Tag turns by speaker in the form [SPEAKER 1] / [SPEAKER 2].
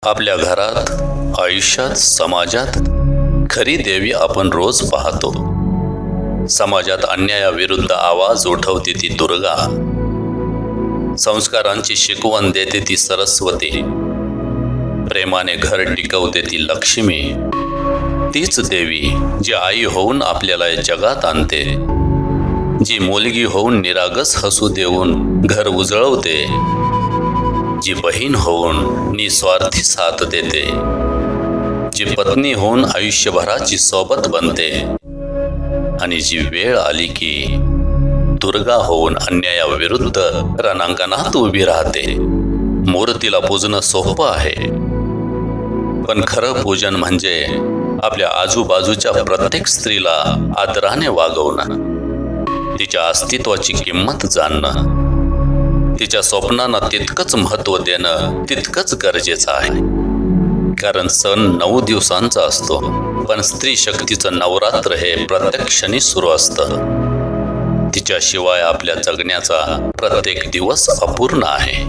[SPEAKER 1] आपल्या घरात, आयुष्यात, समाजात खरी देवी आपण रोज पाहतो. समाजात अन्यायाविरुद्ध आवाज उठवते ती दुर्गा, संस्कारांची शिकवण देते ती सरस्वती, प्रेमाने घर टिकवते ती लक्ष्मी. तीच देवी जी आई होऊन आपल्याला या जगात आणते, जी मुलगी होऊन निरागस हसू देऊन घर उजळवते, जी बहीण होऊन निस्वार्थी साथ देते, जी पत्नी होऊन आयुष्यभराची सोबत बनते, आणि जी वेळ आली की दुर्गा होऊन अन्यायाविरुद्ध रणांगणात उभी राहते. मूर्तीला पूजणं सोपं आहे, पण खरं पूजन म्हणजे आपल्या आजूबाजूच्या प्रत्येक स्त्रीला आदराने वागवणं, तिच्या अस्तित्वाची किंमत जाणणं, तिच्या स्वप्नांना तितकंच महत्त्व देणं तितकंच गरजेचं आहे. कारण सण 9 दिवसांचा असतो, पण स्त्री शक्तीचं नवरात्र हे प्रत्येक क्षणी सुरू असतं. तिच्याशिवाय आपल्या जगण्याचा प्रत्येक दिवस अपूर्ण आहे.